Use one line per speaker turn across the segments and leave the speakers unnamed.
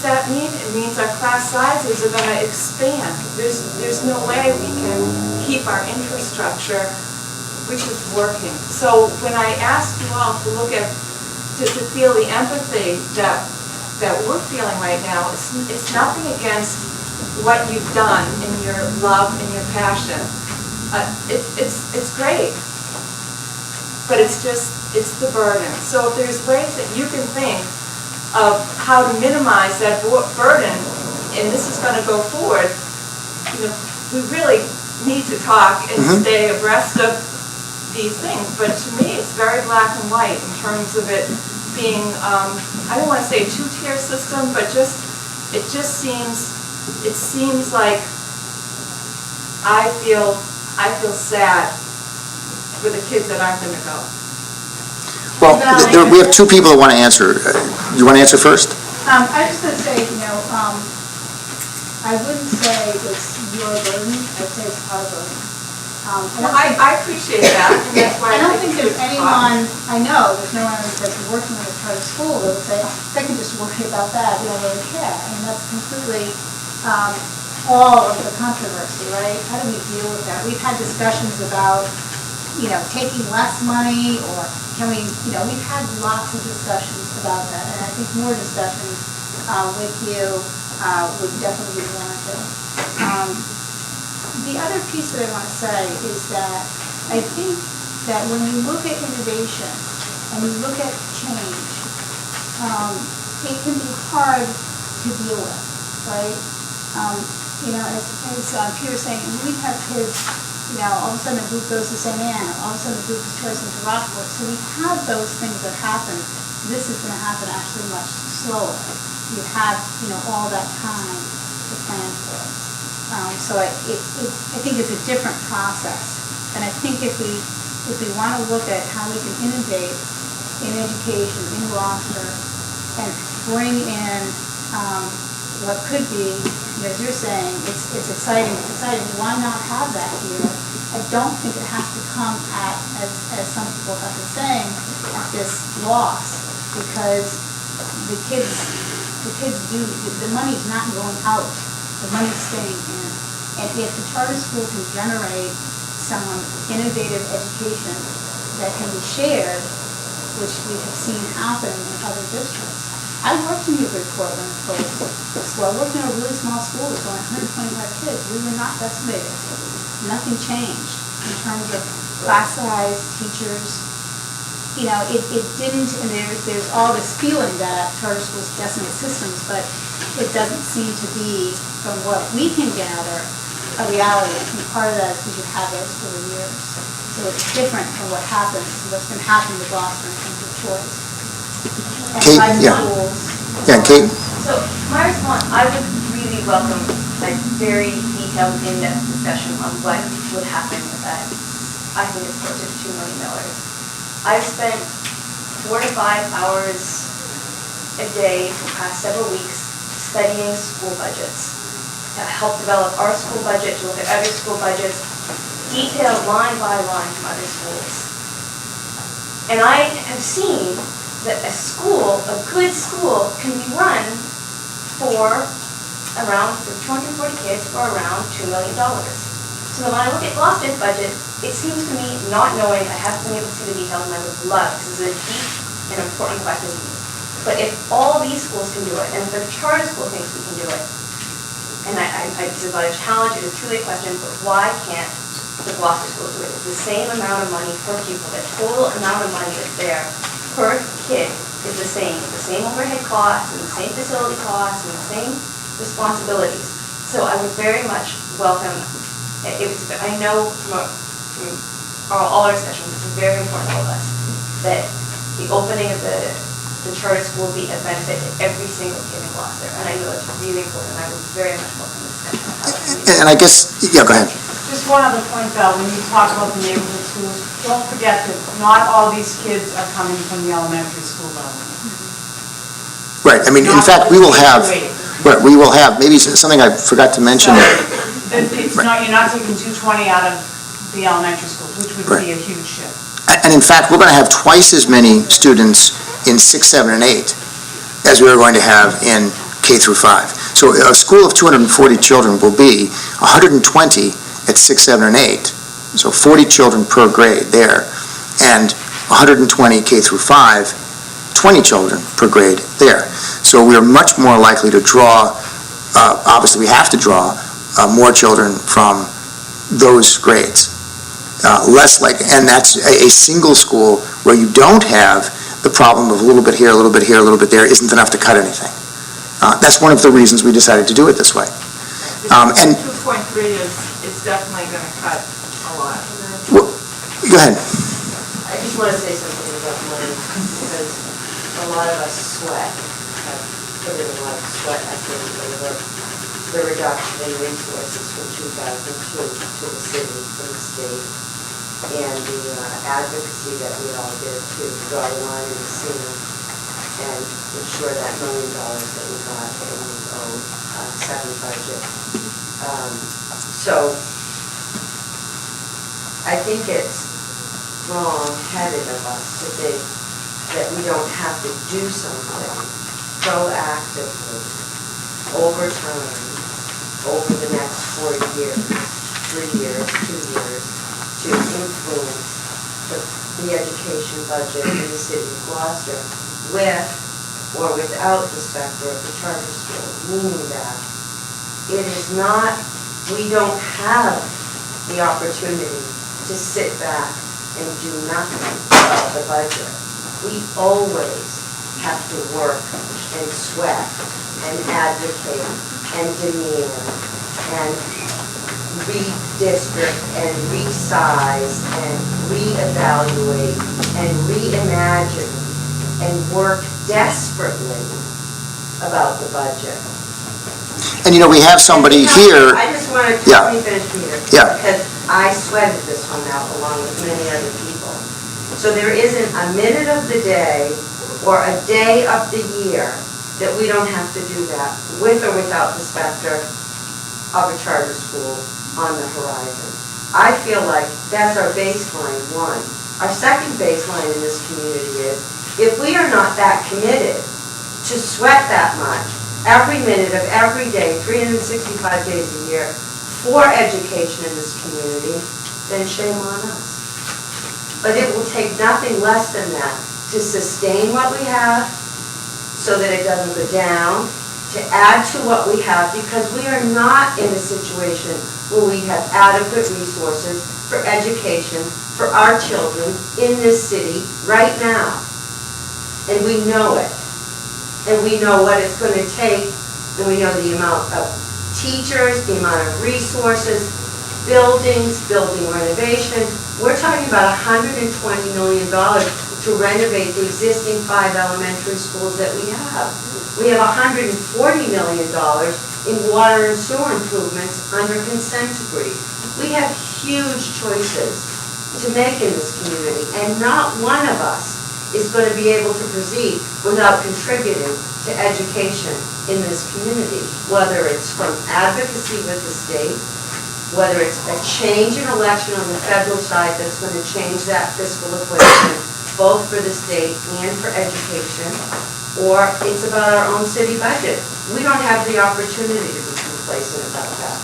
that mean? It means our class sizes are going to expand. There's no way we can keep our infrastructure, which is working. So when I ask you all to look at, to feel the empathy that we're feeling right now, it's nothing against what you've done in your love and your passion. It's great, but it's the burden. So if there's ways that you can think of how to minimize that burden, and this is going to go forward, we really need to talk and stay abreast of these things. But to me, it's very black and white in terms of it being, I don't want to say a two-tier system, but it just seems like I feel sad for the kids that aren't going to go.
Well, we have two people that want to answer. You want to answer first?
I was going to say, I wouldn't say it's your burden. I'd say it's our burden.
I appreciate that, and that's why
I don't think there's anyone, I know there's no one that's working in a charter school that would say, they can just worry about that, we don't really care. I mean, that's completely all of the controversy, right? How do we deal with that? We've had discussions about, taking less money, or can we, we've had lots of discussions about that, and I think more discussions with you would definitely be warranted. The other piece that I want to say is that I think that when you look at innovation and you look at change, it can be hard to deal with, right? As Peter was saying, we have kids, all of a sudden a group goes to St. Anne, all of a sudden a group is choice into Rockport. So we have those things that happen. This is going to happen actually much slower. You have, all that time to plan for it. So I think it's a different process. And I think if we want to look at how we can innovate in education in Gloucester and bring in what could be, as you're saying, it's exciting. Why not have that here? I don't think it has to come at, as some people have been saying, at this loss, because the kids the money's not going out. The money's staying in. And if the charter school can generate some innovative education that can be shared, which we have seen happen in other districts. I worked in Newburyport when it closed school. I worked in a really small school with only 125 kids. We were not decimated. Nothing changed in terms of class size, teachers. It didn't, and there's all this feeling that charter schools decimate systems, but it doesn't seem to be, from what we can gather, a reality. And part of that is because you have those 4 years. So it's different from what's been happening with Gloucester in terms of choice. And
Kate,
schools.
Yeah, Kate.
So my response, I would really welcome a very detailed, in-depth discussion on what would happen with that. I think it's closer to $2 million. I've spent 4 to 5 hours a day for the past several weeks studying school budgets to help develop our school budget, to look at other school budgets, detailed line by line from other schools. And I have seen that a good school, can be run for 240 kids for around $2 million. So when I look at Gloucester's budget, it seems to me, not knowing, I haven't been able to see the details, and I would love, because this is a deep and important question to me. But if all these schools can do it, and if the charter school thinks we can do it, and this is not a challenge, it is truly a question, but why can't the Gloucester school do it? It's the same amount of money per pupil. The total amount of money that's there per kid is the same overhead costs, and the same facility costs, and the same responsibilities. So I would very much welcome, I know from all our discussions, it's very important to all of us that the opening of the charter school will be a benefit to every single kid in Gloucester. And I know that's really important, and I would very much welcome the discussion on how that can be done.
And I guess, go ahead.
Just one other point, though, when you talk about the neighborhood schools, don't forget that not all these kids are coming from the elementary school level.
Right, I mean, in fact, we will have, maybe something I forgot to mention.
It's not, you're not taking 220 out of the elementary schools, which would be a huge shift.
And in fact, we're going to have twice as many students in 6, 7, and 8 as we are going to have in K through 5. So a school of 240 children will be 120 at 6, 7, and 8. So 40 children per grade there. And 120 K through 5, 20 children per grade there. So we are much more likely to draw, obviously we have to draw more children from those grades. Less like, and that's a single school where you don't have the problem of a little bit here, a little bit here, a little bit there isn't enough to cut anything. That's one of the reasons we decided to do it this way. And
2.3 is definitely going to cut a lot.
go ahead.
I just want to say something about money, because a lot of us have put in a lot of sweat equity over the reduction in resources from 2002 to the city, from the state, and the advocacy that we all did to draw the line in the sand and ensure that $1 million that we got in the 07 budget. So I think it's wrong-headed of us to think that we don't have to do something proactively over time, over the next 4 years, 3 years, 2 years, to influence the education budget in the city of Gloucester with or without the specter of the charter school, meaning that it is not, we don't have the opportunity to sit back and do nothing about the budget. We always have to work and sweat and advocate and demand and redistrict and resize and reevaluate and reimagine and work desperately about the budget.
And we have somebody here.
I just wanted to, let me finish, Peter.
Yeah.
Because I sweated this one out along with many other people. So there isn't a minute of the day or a day of the year that we don't have to do that, with or without the specter of a charter school on the horizon. I feel like that's our baseline one. Our second baseline in this community is, if we are not that committed to sweat that much, every minute of every day, 365 days a year, for education in this community, then shame on us. But it will take nothing less than that to sustain what we have so that it doesn't go down, to add to what we have, because we are not in a situation where we have adequate resources for education for our children in this city right now. And we know it. And we know what it's going to take, and we know the amount of teachers, the amount of resources, buildings, building renovation. We're talking about $120 million to renovate the existing 5 elementary schools that we have. We have $140 million in water and sewer improvements under consent decree. We have huge choices to make in this community, and not one of us is going to be able to proceed without contributing to education in this community, whether it's from advocacy with the state, whether it's a change in election on the federal side that's going to change that fiscal equation, both for the state and for education, or it's about our own city budget. We don't have the opportunity to be complacent about that,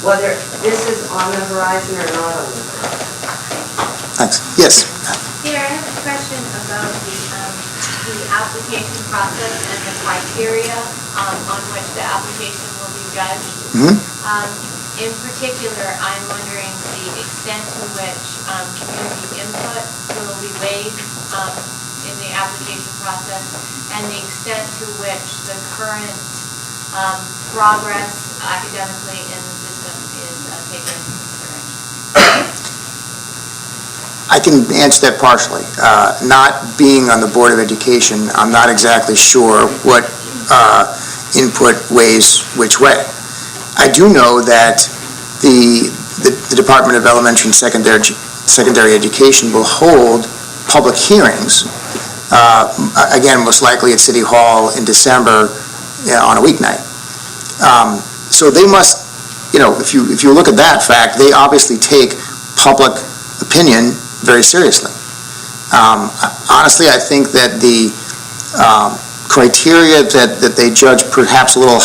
whether this is on the horizon or not on the horizon.
Thanks. Yes.
Peter, I have a question about the application process and the criteria on which the application will be judged.
Mm-hmm.
In particular, I'm wondering the extent to which community input will be weighed in the application process, and the extent to which the current progress academically in the system is taken into consideration.
I can answer that partially. Not being on the Board of Education, I'm not exactly sure what input weighs which way. I do know that the Department of Elementary and Secondary Education will hold public hearings, again, most likely at City Hall in December on a weeknight. So they must, if you look at that fact, they obviously take public opinion very seriously. Honestly, I think that the criteria that they judge perhaps a little